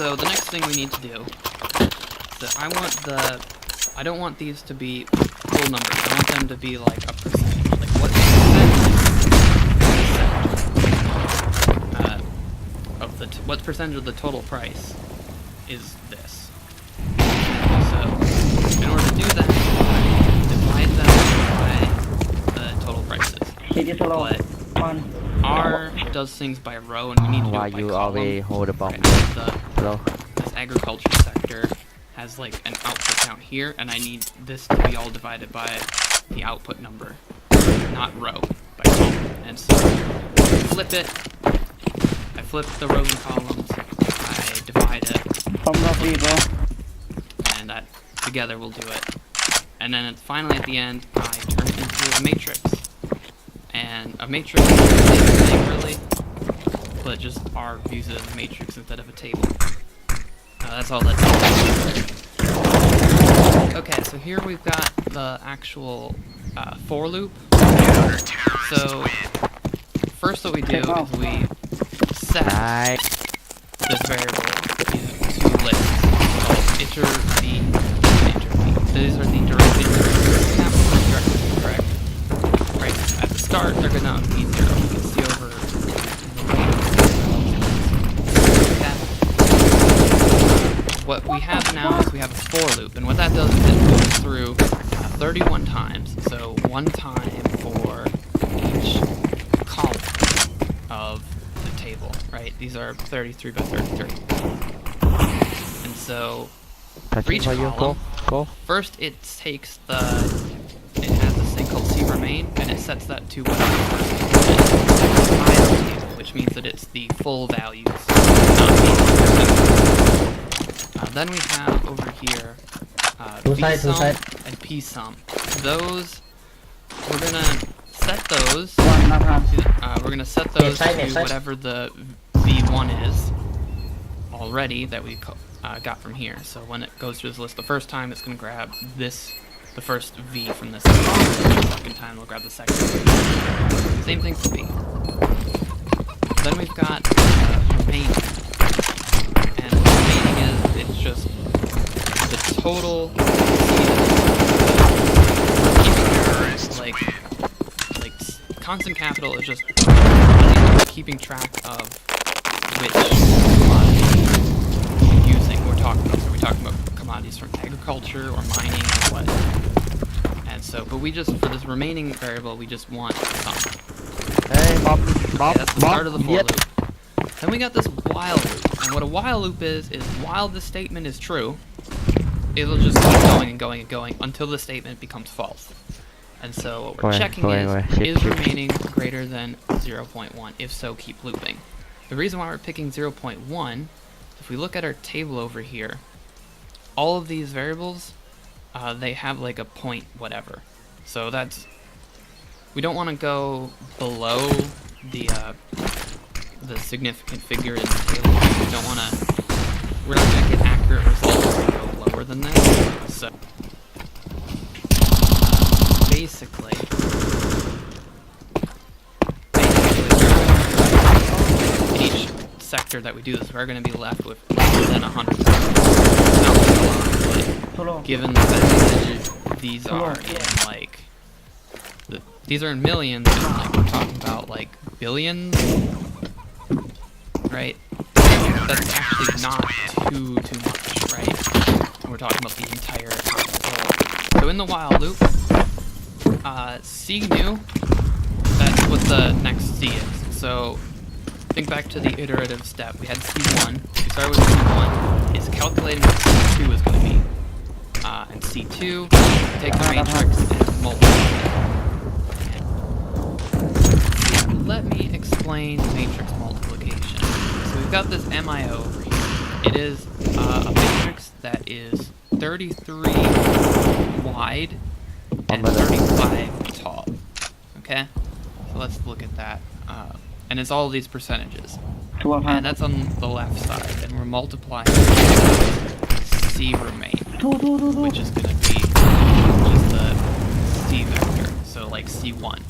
so the next thing we need to do is that I don't want these to be full numbers. I want them to be like a percentage. Like what percentage what percentage of the total price is this? So in order to do that, divide them by the total prices. But R does things by row, and we need to do it by column. Always hold a bomb? Right? This agriculture sector has like an output count here, and I need this to be all divided by the output number, not row, by column. And so flip it. I flip the rows and columns. I divide it. And that together will do it. And then finally at the end, I turn it into a matrix. And a matrix is the same thing really, but just R views it as a matrix instead of a table. That's all that's. Okay, so here we've got the actual for loop. So first what we do is we set this variable to lists called iter v and iter v. These are the directly correct. Right at the start, they're gonna be 0. You can see over the right. What we have now is we have a for loop, and what that does is it moves through 31 times. So one time for each column of the table, right? These are 33 by 33. And so for each column, first it takes it has this thing called C remain, and it sets that to whatever table, which means that it's the full values, not the then we have over here VSum and PSum. Those we're gonna set those to whatever the V1 is already that we got from here. So when it goes through this list the first time, it's gonna grab the first V from this column. The second time we'll grab the second V. Same thing for B. Then we've got remaining. And remaining it's just the total like constant capital is just keeping track of which commodity you're using. We're talking about commodities from agriculture or mining or what. And so, but we just, for this remaining variable, we just want sum. Hey, Bob, that's the start of the for loop. Then we got this while loop. And what a while loop is while the statement is true, it'll just keep going and going and going until the statement becomes false. And so what we're checking is remaining greater than 0.1? If so, keep looping. The reason why we're picking 0.1, if we look at our table over here, all of these variables, they have like a point whatever. So we don't want to go below the significant figure in the table. We're not going to get accurate results if we go lower than this. So basically each sector that we do this, we're going to be left with less than 100. Given the fact that these are in like these are in millions, and like we're talking about like billions, right? That's actually not too much, right? We're talking about the entire economy. So in the while loop, C new, that's what the next C is. So think back to the iterative step. We had C1. We started with C1. It's calculating what C2 is going to be. And C2, take the matrix and multiply it. Let me explain matrix multiplication. So we've got this MIO over here. It is a matrix that is 33 wide and 35 tall. Okay? So let's look at that. And it's all of these percentages. And that's on the left side. And we're multiplying C remain, which is going to be just the C vector. So like C1.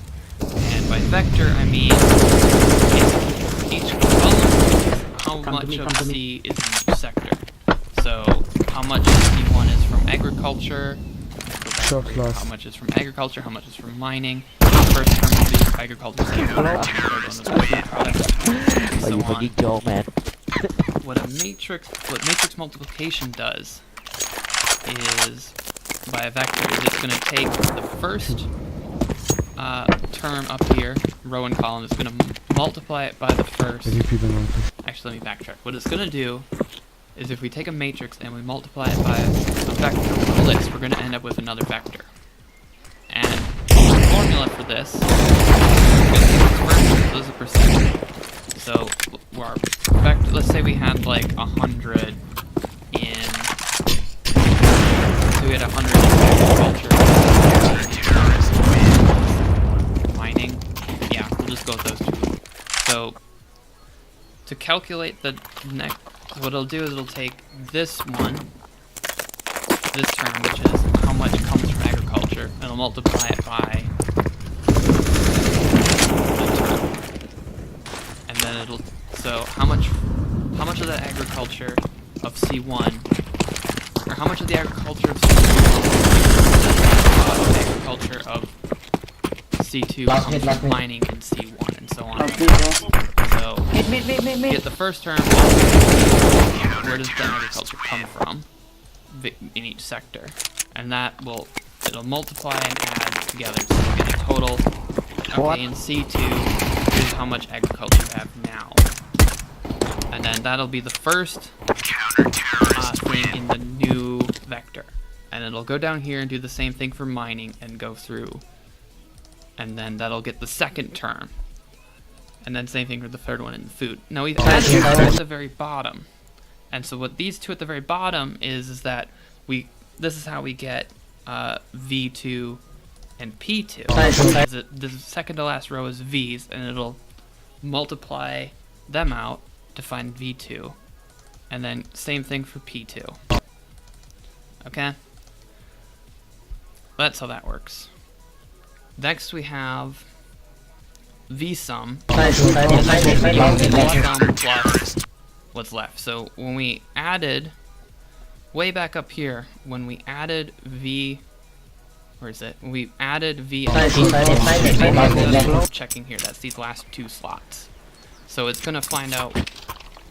And by vector, I mean each column, how much of C is in each sector. So how much C1 is from agriculture, Short loss. how much is from agriculture, how much is from mining. The first term will be agriculture, second one will be food products, and so on. Joe, man. What matrix multiplication does is, by a vector, is it's going to take the first term up here, row and column, it's going to multiply it by the first. Actually, let me backtrack. What it's going to do is if we take a matrix and we multiply it by a vector on the list, we're going to end up with another vector. And the formula for this is a percent. So our vector, let's say we had like 100 in, so we had 100 in agriculture, mining. Yeah, we'll just go with those two. So to calculate the next, what it'll do is it'll take this one, this term, which is how much comes from agriculture, and it'll multiply it by the term. And then it'll, so how much of the agriculture of C1, or how much of the agriculture of C1 the agriculture of C2 comes from mining in C1, and so on. So, get the first term, where does the agriculture come from in each sector? And that will, it'll multiply and add together, so you get a total. Okay, in C2, here's how much agriculture you have now. And then that'll be the first thing in the new vector. And it'll go down here and do the same thing for mining and go through. And then that'll get the second term. And then same thing for the third one in food. Now we've added two at the very bottom. And so what these two at the very bottom is that this is how we get V2 and P2. The second to last row is V's, and it'll multiply them out to find V2. And then same thing for P2. Okay? That's how that works. Next we have VSum. VSum plus what's left. So when we added, way back up here, when we added V, where is it? When we added V, checking here, that's these last two slots. So it's going to find out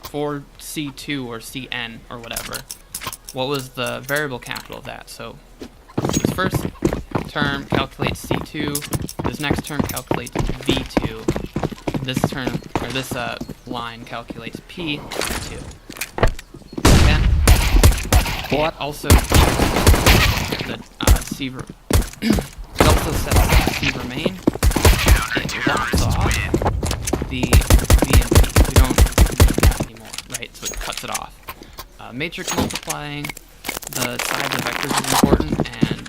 for C2 or CN or whatever, what was the variable capital of that. So this first term calculates C2, this next term calculates V2, this term, or this line calculates P2. Okay? It also the it also sets the C remain. It locks off the V and P. We don't need that anymore, right? So it cuts it off. Matrix multiplying, the size of vectors is important, and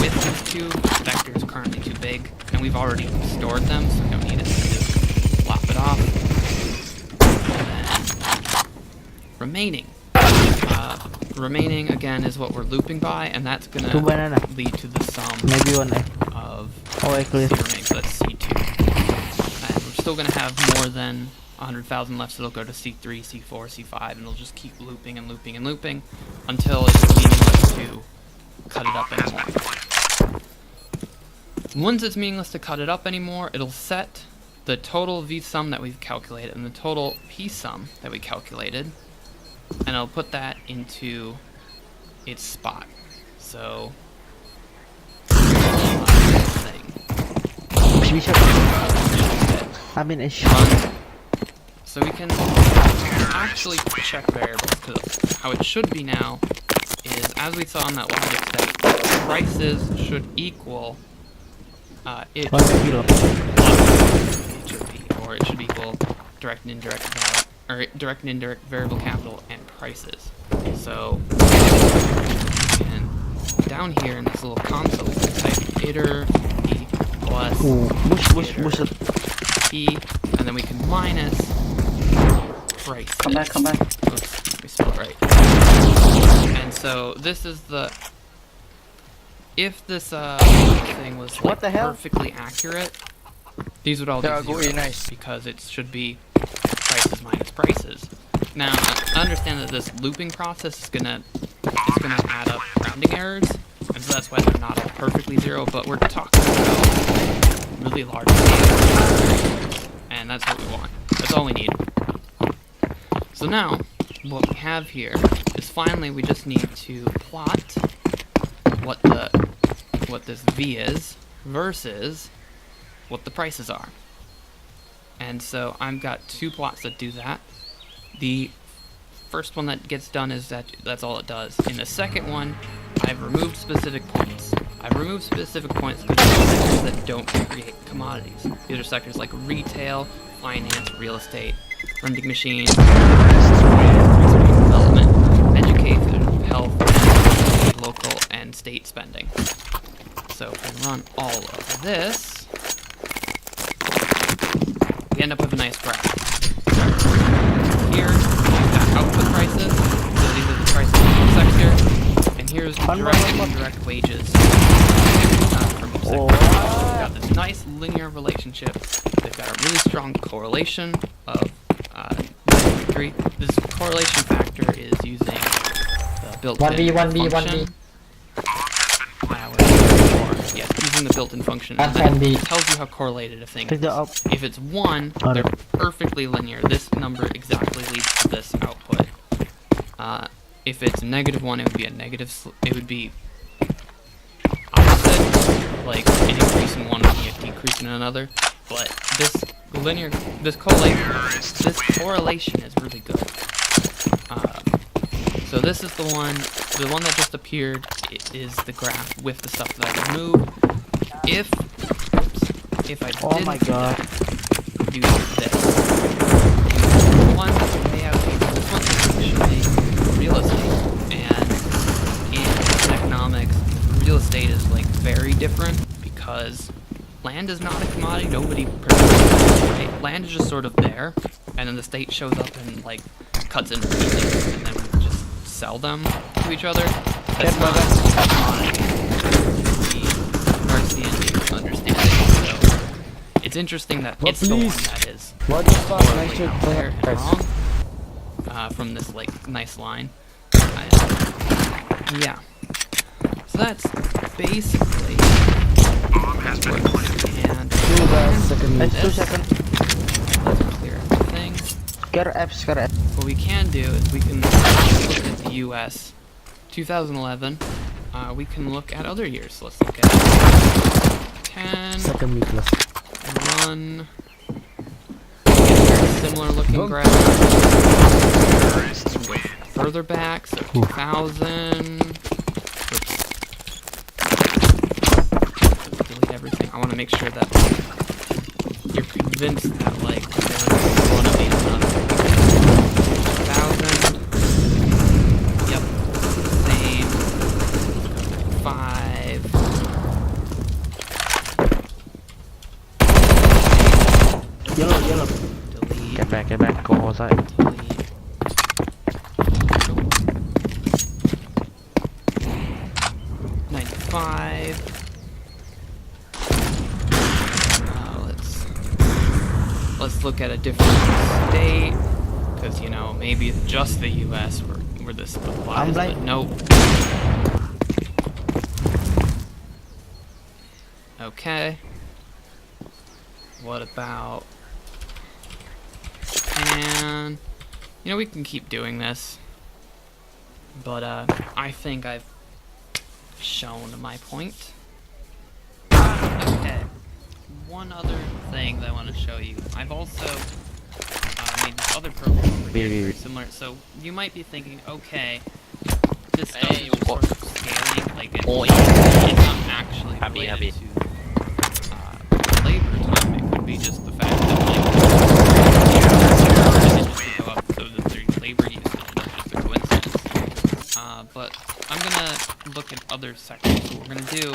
with these two vectors currently too big, and we've already stored them, so we don't need it, so just lop it off. And then remaining. Remaining again is what we're looping by, and that's gonna lead to the sum of C remaining, so that's C2. And we're still gonna have more than 100,000 left, so it'll go to C3, C4, C5, and it'll just keep looping and looping and looping until it's meaningless to cut it up anymore. Once it's meaningless to cut it up anymore, it'll set the total V sum that we've calculated and the total P sum that we calculated, and I'll put that into its spot. So, so we can actually check variables, because how it should be now is, as we saw in that logic step, prices should equal it should be, or it should equal direct and indirect value, or direct and indirect variable capital and prices. So and down here in this little console, we can type iter p plus iter p, and then we can minus prices. Come back. Oops, let me spell it right. And so this is the, if this thing was like perfectly accurate, these would all be zeros, because it should be prices minus prices. Now, I understand that this looping process is gonna add up rounding errors, and so that's why they're not all perfectly zero, but we're talking about really large scale, and that's what we want. That's all we need. So now, what we have here is finally we just need to plot what this V is versus what the prices are. And so I've got two plots that do that. The first one that gets done is that's all it does. In the second one, I've removed specific points. I've removed specific points because there are sectors that don't create commodities. These are sectors like retail, finance, real estate, vending machines, development, education, health, and local and state spending. So if we run all of this, we end up with a nice graph. Here, we've got output prices, so these are the prices in each sector, and here's direct and indirect wages from each sector. We've got this nice linear relationship. They've got a really strong correlation of 93. This correlation factor is using the built-in function. Yes, using the built-in function, and that tells you how correlated a thing is. If it's 1, they're perfectly linear. This number exactly leads to this output. If it's -1, it would be a negative. It would be opposite, like an increase in one would be a decrease in another. But this correlation is really good. So this is the one that just appeared. It is the graph with the stuff that I removed. If I didn't do this, one layout, this one is actually real estate, and in economics, real estate is like very different because land is not a commodity. Nobody produces it, right? Land is just sort of there, and then the state shows up and like cuts into pieces, and then we just sell them to each other. That's not a commodity. Understanding. So it's interesting that it's the one that is correlated out there and wrong from this like nice line. Yeah. So that's basically how it works. And 2 seconds. Let's clear everything. What we can do is we can look at the US 2011. We can look at other years. So let's look at 10. Run. Very similar looking graph. Go further back, so 2000. Oops. Delete everything. I want to make sure that you're convinced that like one of these is not 2000. Yep. Same. 5. Yellow. Delete. Get back. Go outside. Delete. 95. Let's look at a different state, because you know maybe it's just the U.S. where this applies, but nope. Okay. What about? And you know we can keep doing this, but I think I've shown my point. Okay. One other thing that I want to show you. I've also made this other program over here very similar. So you might be thinking, okay, this stuff is just sort of scaling, like it's not actually related to labor time. It could be just the fact that like go up so that there's labor use, and that's just a coincidence. But I'm gonna look at other sectors. So what we're gonna do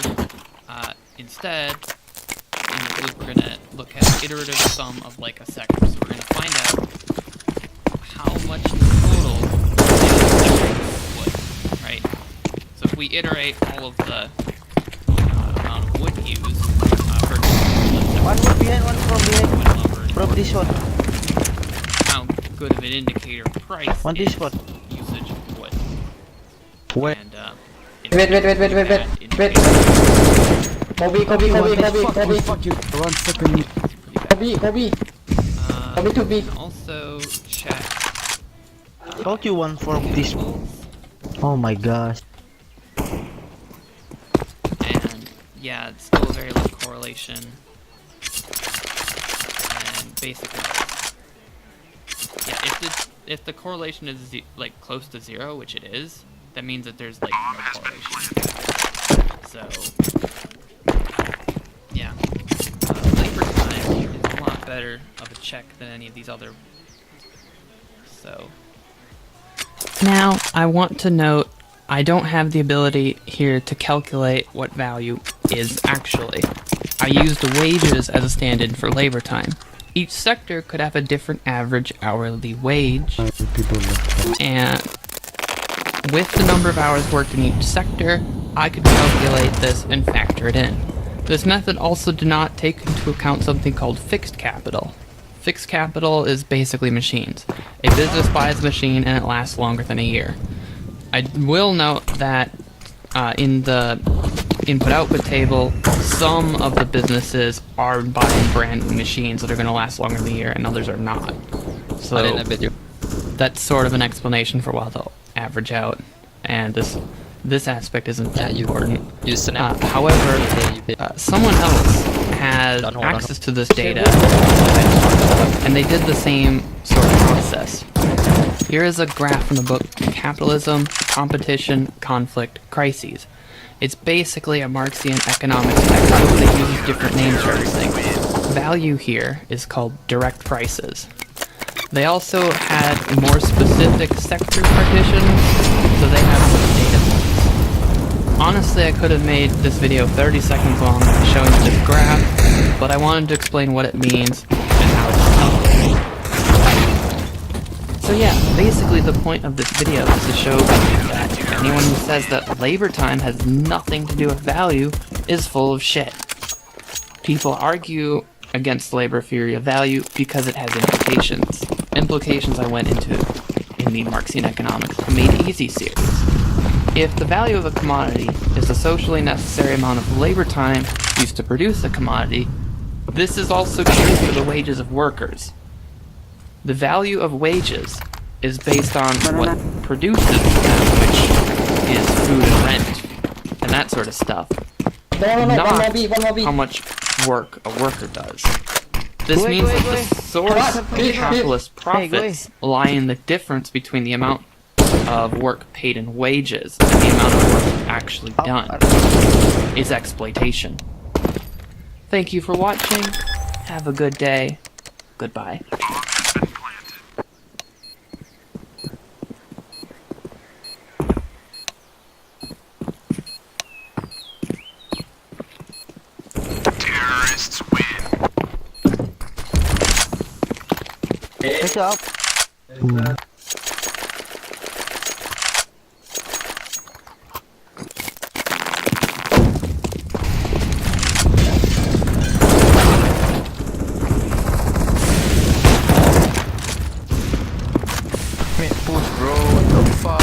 instead. We're going to look at iterative sum of like a sector. So we're going to find out how much total wood, right? So if we iterate all of the amount of wood used, for example, one from behind. From this one. Now, good of an indicator of price On is this spot. usage of wood. Where? And Wait. Kobe. Fuck you. 1 second. Kobe. Kobe to B. Also check Don't you want for this? Oh my gosh. and yeah, it's still a very low correlation. And basically, yeah, if the correlation is like close to 0, which it is, that means that there's like no correlation. So yeah, labor time is a lot better of a check than any of these other. So now I want to note I don't have the ability here to calculate what value is actually. I used wages as a stand-in for labor time. Each sector could have a different average hourly wage, and with the number of hours worked in each sector, I could calculate this and factor it in. This method also did not take into account something called fixed capital. Fixed capital is basically machines. A business buys a machine and it lasts longer than a year. I will note that in the input-output table, some of the businesses are buying brand new machines that are going to last longer than a year and others are not. So that's sort of an explanation for why they'll average out, and this aspect isn't that important. However, someone else has access to this data, and they did the same sort of process. Here is a graph from the book Capitalism, Competition, Conflict, Crises. It's basically a Marxian economics textbook that uses different names for everything. Value here is called direct prices. They also had more specific sector partitions, so they have some data points. Honestly, I could have made this video 30 seconds long showing you this graph, but I wanted to explain what it means and how it's calculated. So yeah, basically the point of this video is to show that anyone who says that labor time has nothing to do with value is full of shit. People argue against labor theory of value because it has implications. Implications I went into in the Marxian Economics Made Easy series. If the value of a commodity is the socially necessary amount of labor time used to produce a commodity, this is also true for the wages of workers. The value of wages is based on what produces them, which is food and rent, and that sort of stuff. Not how much work a worker does. This means that the source of capitalist profits lie in the difference between the amount of work paid in wages and the amount of work actually done. Is exploitation. Thank you for watching. Have a good day. Goodbye. Terrorists win. Pick up. Man, push, bro. What the fuck?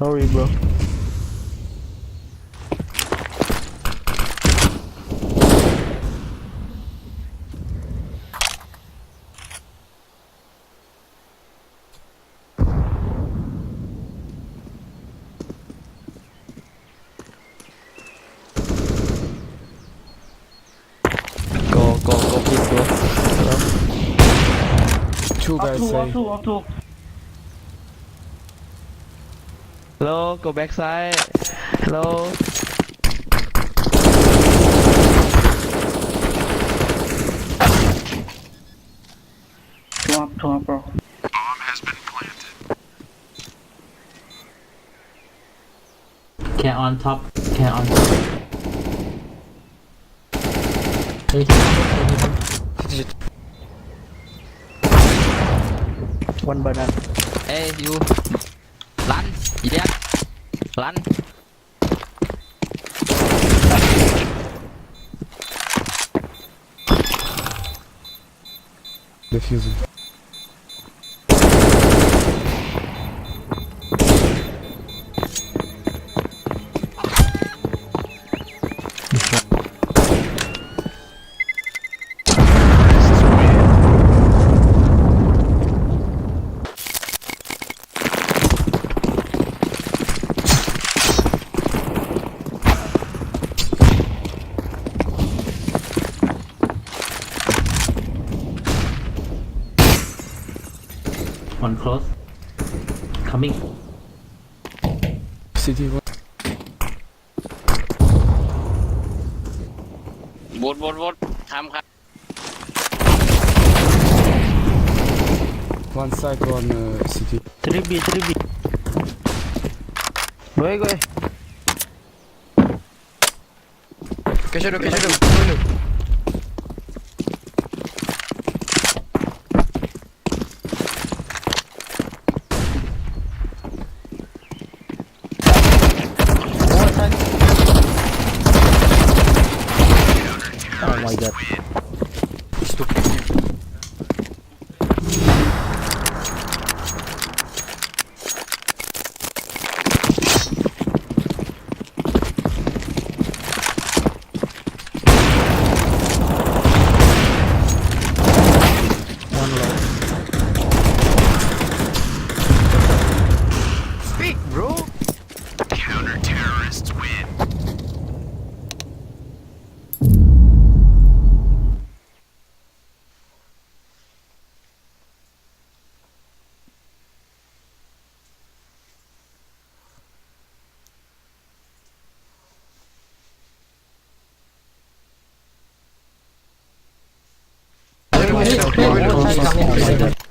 Sorry, bro. Go, please go. Two guys say. Hello, go back side. Hello. Bomb has been planted. Can on top. Can on top. One banana. Hey, you. Run. Yes. Run. Defusing. One close. Coming. City one. วนทำครับ One side, one city. 3B. Go ahead. Que shadow. Oh my god. One low. Speak, bro. Counter-terrorists win. Wait,